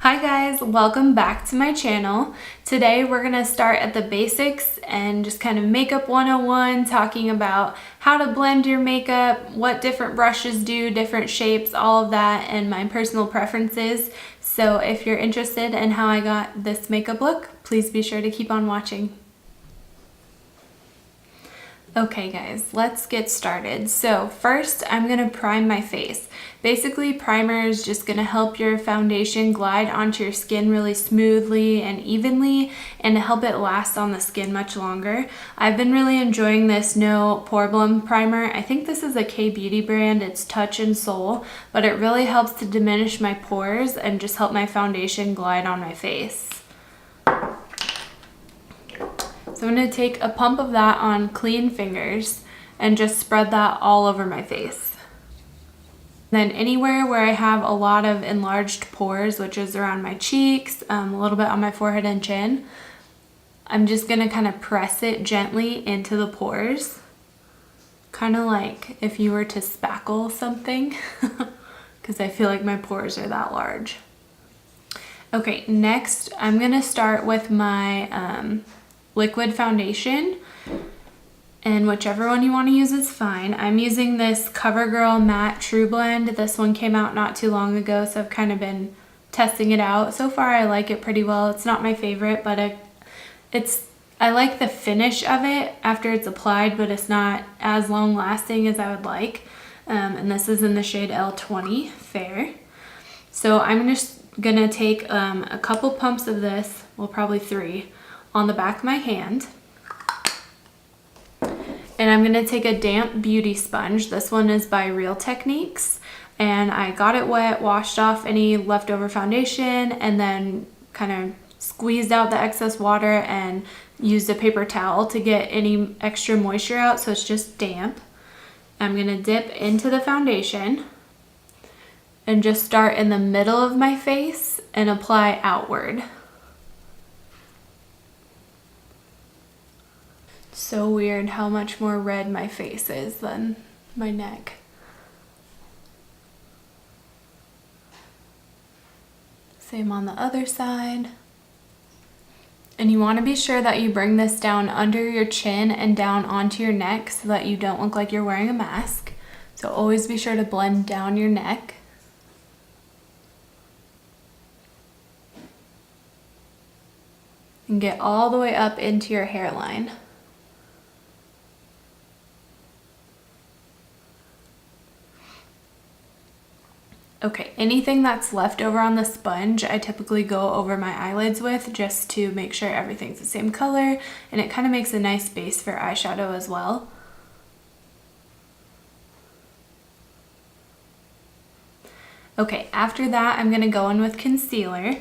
Hi guys, welcome back to my channel. Today we're gonna start at the basics and just kind of makeup 101, talking about how to blend your makeup, what different brushes do, different shapes, all of that, and my personal preferences. So if you're interested in how I got this makeup look, please be sure to keep on watching. Okay guys, let's get started. So first I'm gonna prime my face. Basically, primer is just gonna help your foundation glide onto your skin really smoothly and evenly and to help it last on the skin much longer. I've been really enjoying this Poreblem primer. I think this is a K-beauty brand, it's Touch and Soul, but it really helps to diminish my pores and just help my foundation glide on my face. So I'm going to take a pump of that on clean fingers and just spread that all over my face. Then anywhere where I have a lot of enlarged pores, which is around my cheeks, a little bit on my forehead and chin, I'm just going to kind of press it gently into the pores. Kind of like if you were to spackle something, because I feel like my pores are that large. Okay, next I'm going to start with my liquid foundation, and whichever one you want to use is fine. I'm using this Covergirl Matte True Blend. This one came out not too long ago, so I've kind of been testing it out. So far I like it pretty well. It's not my favorite, but I like the finish of it after it's applied, but it's not as long lasting as I would like. And this is in the shade L20 Fair. So I'm just gonna take a couple pumps of this, well probably 3, on the back of my hand. And I'm going to take a damp beauty sponge. This one is by Real Techniques. And I got it wet, washed off any leftover foundation, and then kind of squeezed out the excess water and used a paper towel to get any extra moisture out so it's just damp. I'm going to dip into the foundation and just start in the middle of my face and apply outward. So weird how much more red my face is than my neck. Same on the other side. And you want to be sure that you bring this down under your chin and down onto your neck so that you don't look like you're wearing a mask. So always be sure to blend down your neck. And get all the way up into your hairline. Okay, anything that's left over on the sponge, I typically go over my eyelids with just to make sure everything's the same color, and it kind of makes a nice base for eyeshadow as well. Okay, after that, I'm gonna go in with concealer.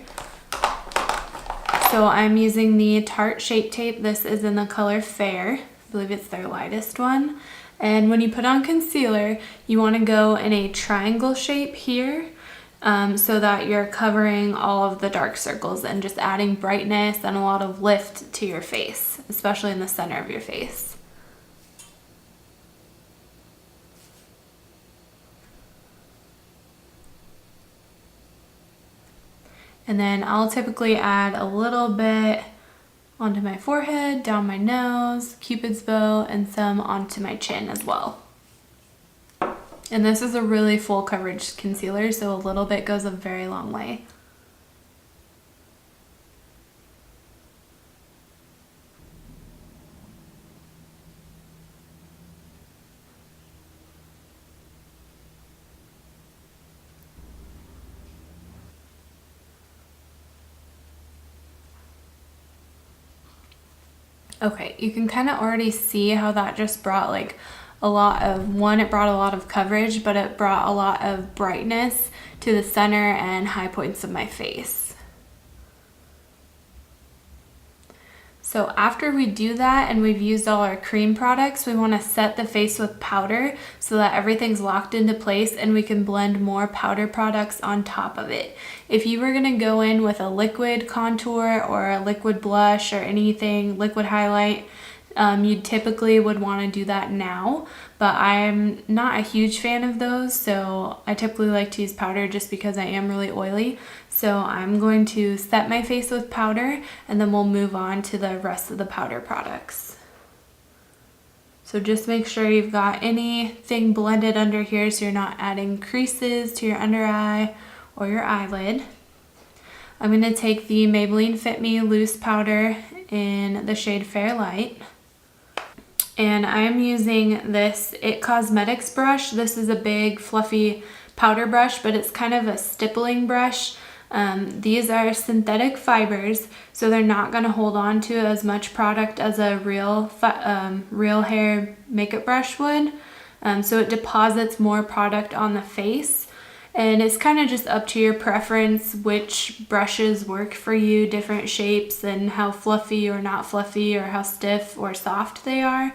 So I'm using the Tarte Shape Tape. This is in the color Fair. I believe it's their lightest one. And when you put on concealer, you want to go in a triangle shape here so that you're covering all of the dark circles and just adding brightness and a lot of lift to your face, especially in the center of your face. And then I'll typically add a little bit onto my forehead, down my nose, Cupid's bow, and some onto my chin as well. And this is a really full coverage concealer, so a little bit goes a very long way. Okay, you can kind of already see how that just brought like a lot of, it brought a lot of coverage, but it brought a lot of brightness to the center and high points of my face. So after we do that and we've used all our cream products, we want to set the face with powder so that everything's locked into place and we can blend more powder products on top of it. If you were going to go in with a liquid contour or a liquid blush or anything, liquid highlight, you typically would want to do that now, but I'm not a huge fan of those, so I typically like to use powder just because I am really oily. So I'm going to set my face with powder, and then we'll move on to the rest of the powder products. So just make sure you've got anything blended under here so you're not adding creases to your under eye or your eyelid. I'm going to take the Maybelline Fit Me loose powder in the shade Fair Light. And I am using this It Cosmetics brush. This is a big fluffy powder brush, but it's kind of a stippling brush. These are synthetic fibers, so they're not going to hold on to as much product as a real hair makeup brush would. So it deposits more product on the face, and it's kind of just up to your preference which brushes work for you, different shapes, and how fluffy or not fluffy or how stiff or soft they are.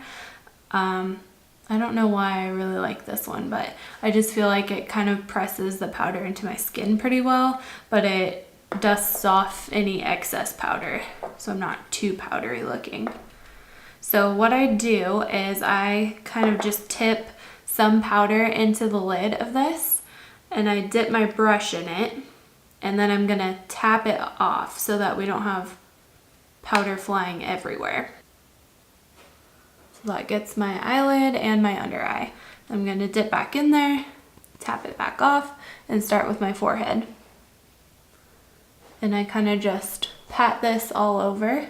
I don't know why I really like this one, but I just feel like it kind of presses the powder into my skin pretty well, but it dusts off any excess powder, so I'm not too powdery looking. So what I do is I kind of just tip some powder into the lid of this, and I dip my brush in it, and then I'm gonna tap it off so that we don't have powder flying everywhere. So that gets my eyelid and my under eye. I'm gonna dip back in there, tap it back off, and start with my forehead. And I kind of just pat this all over.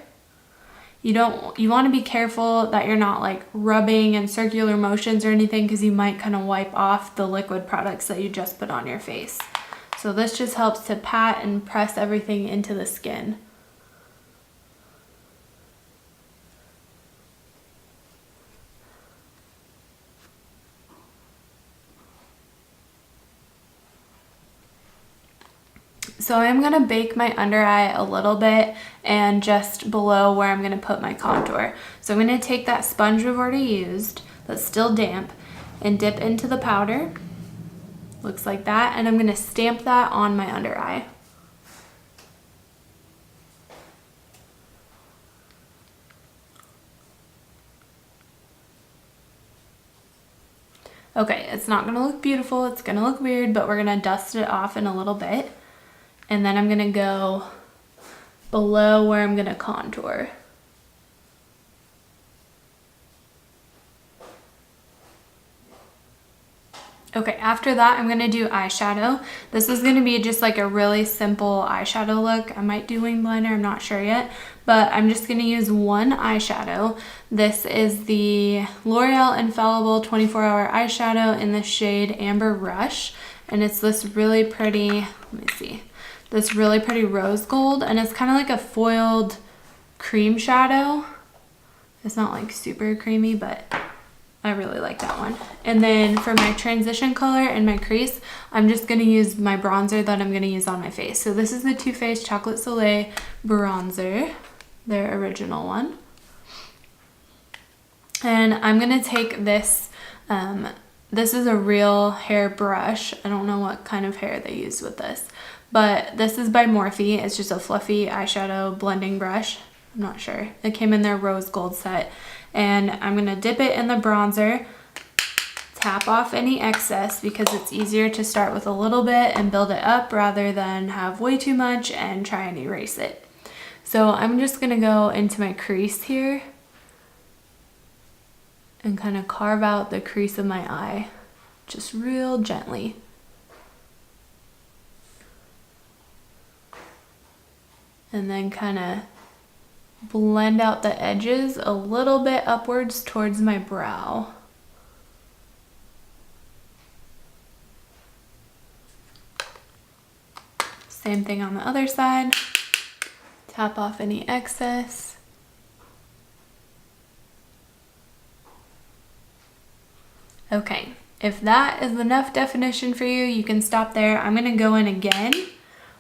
You want to be careful that you're not like rubbing in circular motions or anything, because you might kind of wipe off the liquid products that you just put on your face. So this just helps to pat and press everything into the skin. So I'm going to bake my under eye a little bit and just below where I'm going to put my contour. So I'm going to take that sponge we've already used that's still damp and dip into the powder. Looks like that. And I'm going to stamp that on my under eye. Okay, it's not going to look beautiful. It's going to look weird, but we're going to dust it off in a little bit. And then I'm gonna go below where I'm gonna contour. Okay, after that I'm gonna do eyeshadow. This is gonna be just like a really simple eyeshadow look. I might do wing liner, I'm not sure yet, but I'm just gonna use one eyeshadow. This is the L'Oreal Infallible 24-hour eyeshadow in the shade Amber Rush, and it's this really pretty, let me see, this really pretty rose gold, and it's kind of like a foiled cream shadow. It's not like super creamy, but I really like that one. And then for my transition color and my crease, I'm just going to use my bronzer that I'm going to use on my face. So this is the Toofaced Chocolate Soleil bronzer, their original one. And I'm going to take this, this is a real hair brush. I don't know what kind of hair they use with this, but this is by Morphe. It's just a fluffy eyeshadow blending brush. I'm not sure. It came in their rose gold set. And I'm going to dip it in the bronzer, tap off any excess, because it's easier to start with a little bit and build it up rather than have way too much and try and erase it. So I'm just going to go into my crease here and kind of carve out the crease of my eye, just real gently. And then kind of blend out the edges a little bit upwards towards my brow. Same thing on the other side. Tap off any excess. Okay, if that is enough definition for you, you can stop there. I'm going to go in again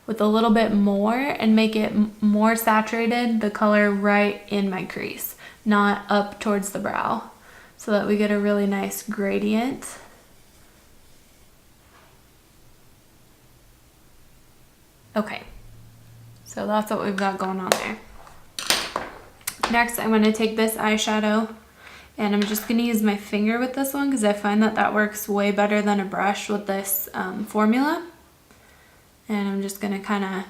with a little bit more and make it more saturated, the color right in my crease, not up towards the brow, so that we get a really nice gradient. Okay, so that's what we've got going on there. Next, I'm going to take this eyeshadow, and I'm just going to use my finger with this one because I find that that works way better than a brush with this formula. And I'm just gonna kind of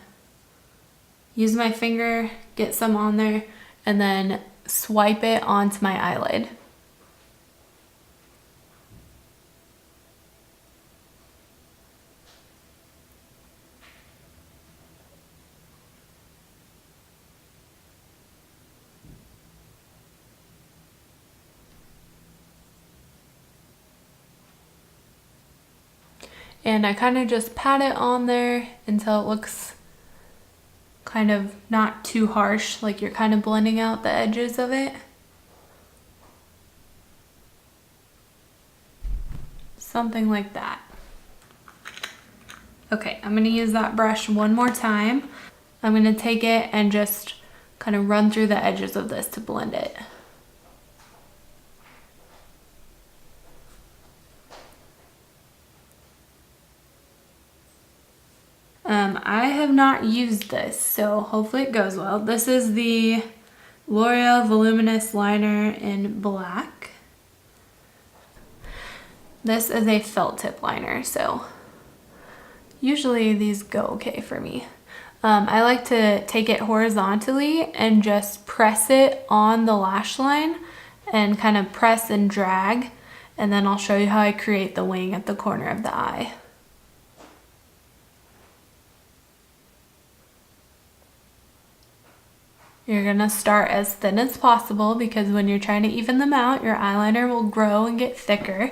use my finger, get some on there, and then swipe it onto my eyelid. And I kind of just pat it on there until it looks kind of not too harsh, like you're kind of blending out the edges of it. Something like that. Okay, I'm gonna use that brush one more time. I'm gonna take it and just kind of run through the edges of this to blend it. I have not used this, so hopefully it goes well. This is the L'Oreal Voluminous liner in black. This is a felt tip liner, so usually these go okay for me. I like to take it horizontally and just press it on the lash line and kind of press and drag, and then I'll show you how I create the wing at the corner of the eye. You're gonna start as thin as possible because when you're trying to even them out, your eyeliner will grow and get thicker.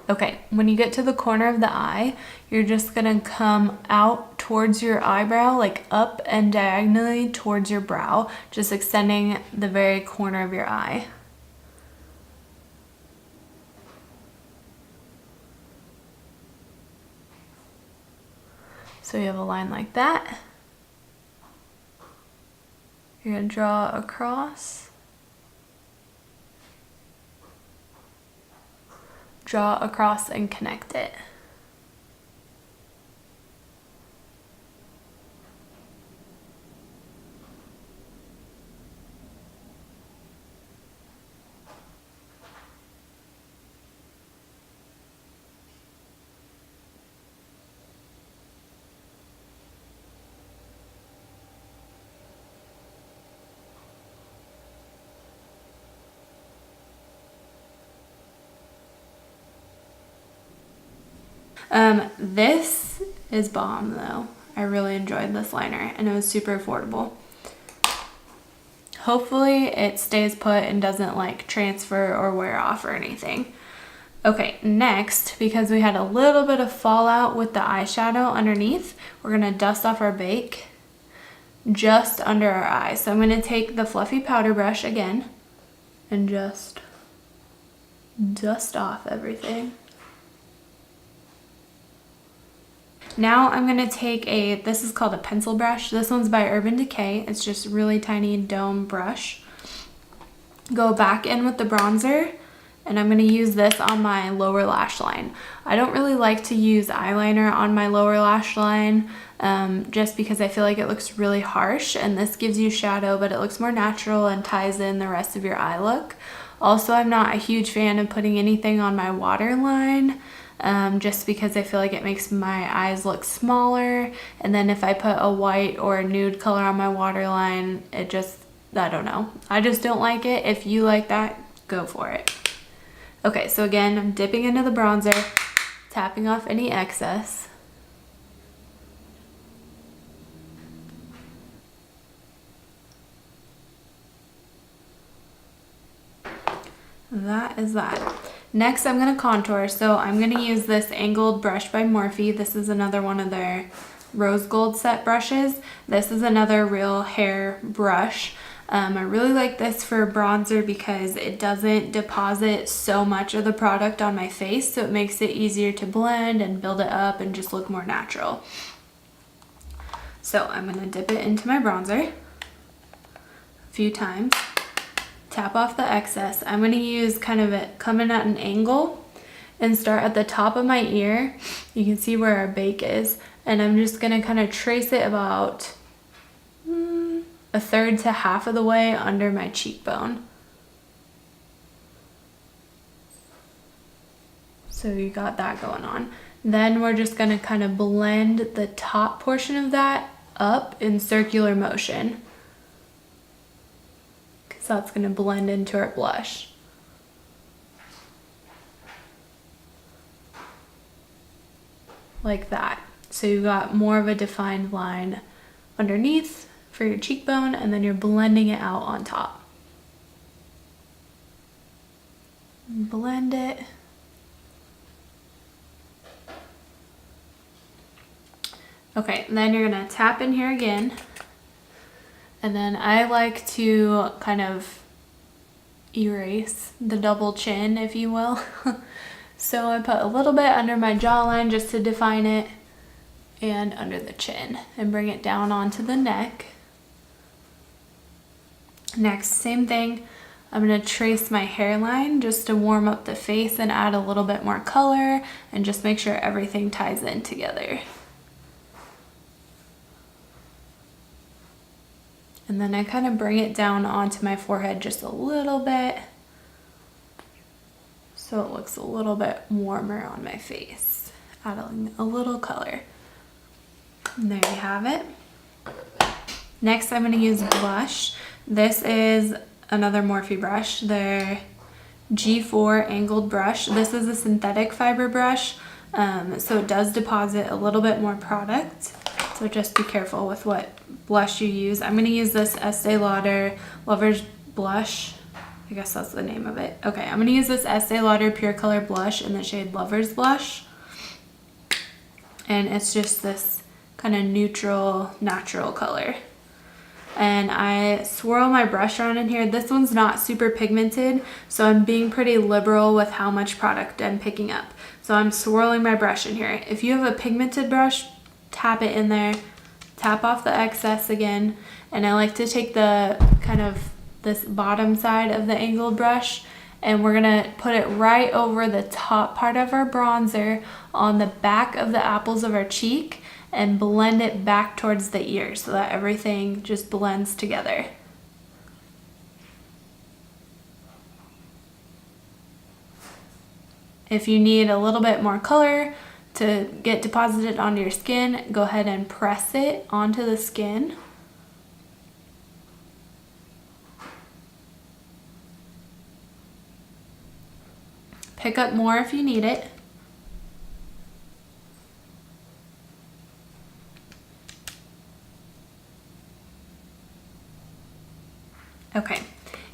Okay, when you get to the corner of the eye, you're just gonna come out towards your eyebrow, like up and diagonally towards your brow, just extending the very corner of your eye. So you have a line like that. You're gonna draw across. Draw across and connect it. This is bomb though. I really enjoyed this liner and it was super affordable. Hopefully it stays put and doesn't like transfer or wear off or anything. Okay, next, because we had a little bit of fallout with the eyeshadow underneath, we're gonna dust off our bake just under our eyes. So I'm gonna take the fluffy powder brush again and just dust off everything. Now I'm gonna take this is called a pencil brush. This one's by Urban Decay. It's just a really tiny dome brush. Go back in with the bronzer, and I'm gonna use this on my lower lash line. I don't really like to use eyeliner on my lower lash line just because I feel like it looks really harsh, and this gives you shadow, but it looks more natural and ties in the rest of your eye look. Also, I'm not a huge fan of putting anything on my waterline. Just because I feel like it makes my eyes look smaller, and then if I put a white or a nude color on my waterline, it just, I don't know. I just don't like it. If you like that, go for it. Okay, so again, I'm dipping into the bronzer, tapping off any excess. That is that. Next, I'm gonna contour, so I'm gonna use this angled brush by Morphe. This is another one of their rose gold set brushes. This is another real hair brush. I really like this for bronzer because it doesn't deposit so much of the product on my face, so it makes it easier to blend and build it up and just look more natural. So I'm gonna dip it into my bronzer a few times. Tap off the excess. I'm gonna use kind of it coming at an angle and start at the top of my ear. You can see where our bake is, and I'm just gonna kind of trace it about a third to half of the way under my cheekbone. So you got that going on. Then we're just gonna kind of blend the top portion of that up in circular motion, because that's gonna blend into our blush. Like that. So you got more of a defined line underneath for your cheekbone, and then you're blending it out on top. Blend it. Okay, then you're gonna tap in here again. And then I like to kind of erase the double chin, if you will. So I put a little bit under my jawline just to define it, and under the chin, and bring it down onto the neck. Next, same thing. I'm gonna trace my hairline just to warm up the face and add a little bit more color and just make sure everything ties in together. And then I kind of bring it down onto my forehead just a little bit, so it looks a little bit warmer on my face, adding a little color. And there you have it. Next, I'm going to use blush. This is another Morphe brush, their G4 angled brush. This is a synthetic fiber brush, so it does deposit a little bit more product. So just be careful with what blush you use. I'm going to use this Estee Lauder Lover's Blush. I guess that's the name of it. Okay, I'm going to use this Estee Lauder Pure Color Blush in the shade Lover's Blush. And it's just this kind of neutral, natural color. And I swirl my brush around in here. This one's not super pigmented, so I'm being pretty liberal with how much product I'm picking up. So I'm swirling my brush in here. If you have a pigmented brush, tap it in there, tap off the excess again. And I like to take the kind of this bottom side of the angled brush, and we're gonna put it right over the top part of our bronzer on the back of the apples of our cheek, and blend it back towards the ear so that everything just blends together. If you need a little bit more color to get deposited onto your skin, go ahead and press it onto the skin. Pick up more if you need it. Okay,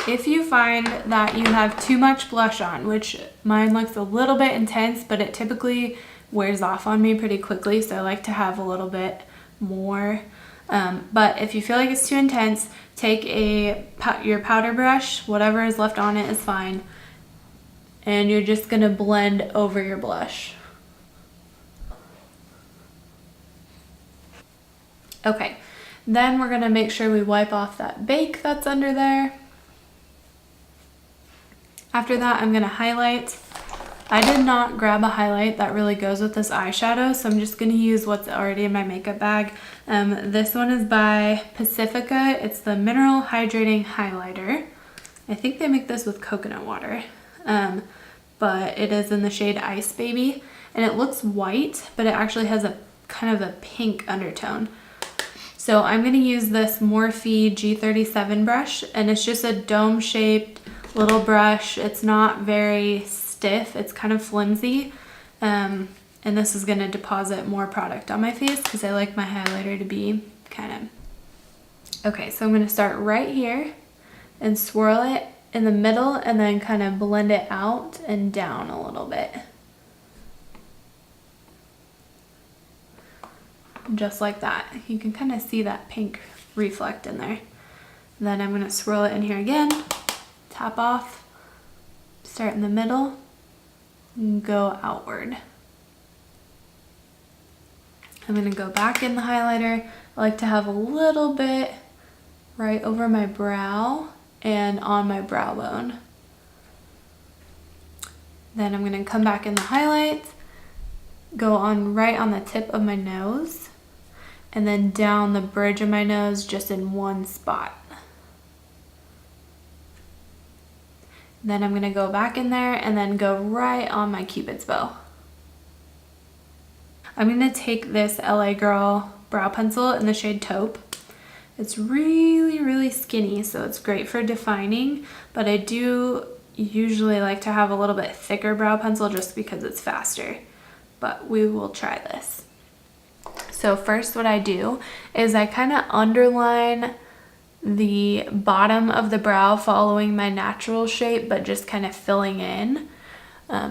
if you find that you have too much blush on, which mine looks a little bit intense, but it typically wears off on me pretty quickly, so I like to have a little bit more. But if you feel like it's too intense, take your powder brush, whatever is left on it is fine, and you're just gonna blend over your blush. Okay, then we're gonna make sure we wipe off that bake that's under there. After that, I'm gonna highlight. I did not grab a highlight that really goes with this eyeshadow, so I'm just gonna use what's already in my makeup bag. This one is by Pacifica. It's the Mineral Hydrating Highlighter. I think they make this with coconut water, but it is in the shade Ice Baby, and it looks white, but it actually has a kind of a pink undertone. So I'm gonna use this Morphe G37 brush, and it's just a dome-shaped little brush. It's not very stiff, it's kind of flimsy, and this is gonna deposit more product on my face because I like my highlighter to be kind of... Okay, so I'm gonna start right here and swirl it in the middle, and then kind of blend it out and down a little bit. Just like that. You can kind of see that pink reflect in there. Then I'm going to swirl it in here again, tap off, start in the middle, and go outward. I'm going to go back in the highlighter. I like to have a little bit right over my brow and on my brow bone. Then I'm going to come back in the highlight, go on right on the tip of my nose, and then down the bridge of my nose just in one spot. Then I'm gonna go back in there and then go right on my Cupid's bow. I'm gonna take this LA Girl brow pencil in the shade Taupe. It's really, really skinny, so it's great for defining, but I do usually like to have a little bit thicker brow pencil just because it's faster, but we will try this. So first what I do is I kind of underline the bottom of the brow following my natural shape, but just kind of filling in.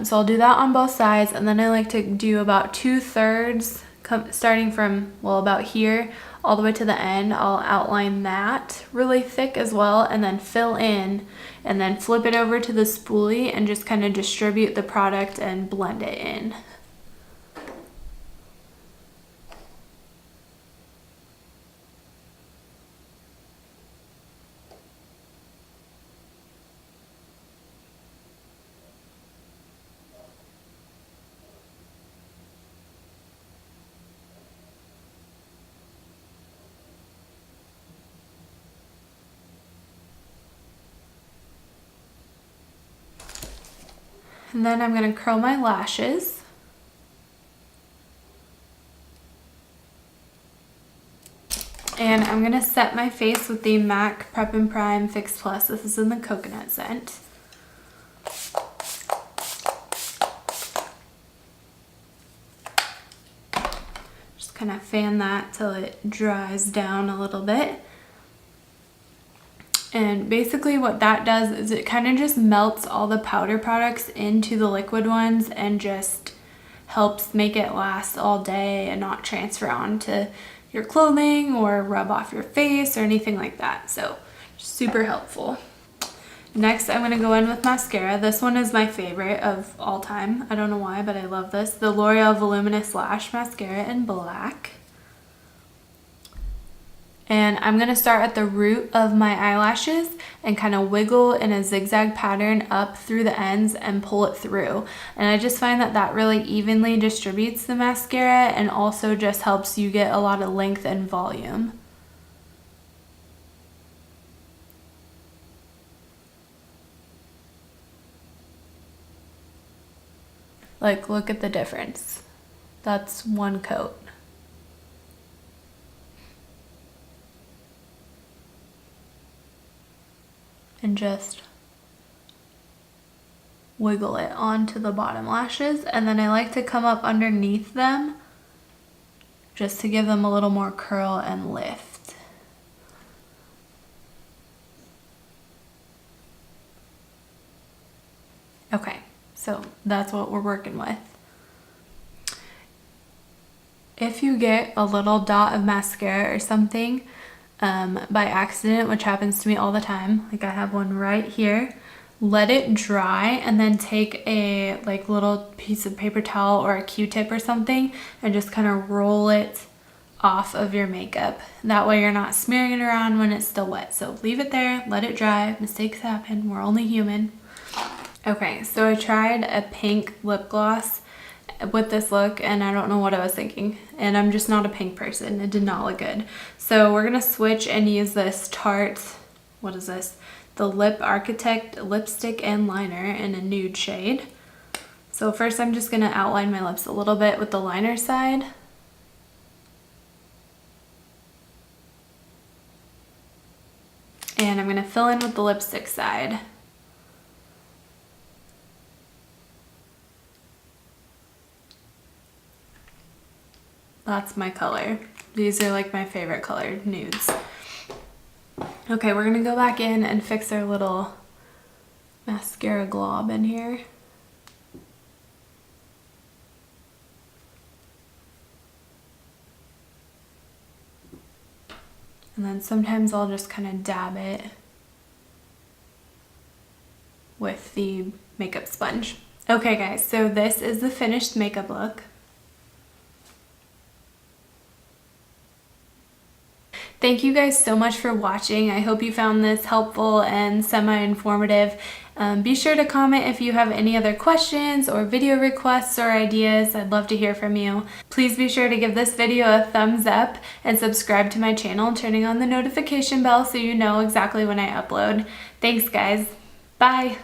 So I'll do that on both sides, and then I like to do about 2/3 starting from, well, about here all the way to the end. I'll outline that really thick as well, and then fill in, and then flip it over to the spoolie and just kind of distribute the product and blend it in. And then I'm going to curl my lashes. And I'm going to set my face with the MAC Prep and Prime Fix Plus. This is in the coconut scent. Just kind of fan that till it dries down a little bit. And basically what that does is it kind of just melts all the powder products into the liquid ones and just helps make it last all day and not transfer onto your clothing or rub off your face or anything like that. So super helpful. Next, I'm going to go in with mascara. This one is my favorite of all time. I don't know why, but I love this. The L'Oreal Voluminous Lash Mascara in black. And I'm going to start at the root of my eyelashes and kind of wiggle in a zigzag pattern up through the ends and pull it through. And I just find that that really evenly distributes the mascara and also just helps you get a lot of length and volume. Like, look at the difference. That's one coat. And just wiggle it onto the bottom lashes, and then I like to come up underneath them just to give them a little more curl and lift. Okay, so that's what we're working with. If you get a little dot of mascara or something by accident, which happens to me all the time, like I have one right here, let it dry and then take a little piece of paper towel or a Q-tip or something and just kind of roll it off of your makeup. That way you're not smearing it around when it's still wet. So leave it there, let it dry. Mistakes happen, we're only human. Okay, so I tried a pink lip gloss with this look and I don't know what I was thinking, and I'm just not a pink person. It did not look good. So we're gonna switch and use this Tarte, what is this? The Lip Architect lipstick and liner in a nude shade. So first I'm just gonna outline my lips a little bit with the liner side. And I'm gonna fill in with the lipstick side. That's my color. These are like my favorite color, nudes. Okay, we're gonna go back in and fix our little mascara glob in here. And then sometimes I'll just kind of dab it with the makeup sponge. Okay guys, so this is the finished makeup look. Thank you guys so much for watching. I hope you found this helpful and semi-informative. Be sure to comment if you have any other questions or video requests or ideas. I'd love to hear from you. Please be sure to give this video a thumbs up and subscribe to my channel, turning on the notification bell so you know exactly when I upload. Thanks guys. Bye.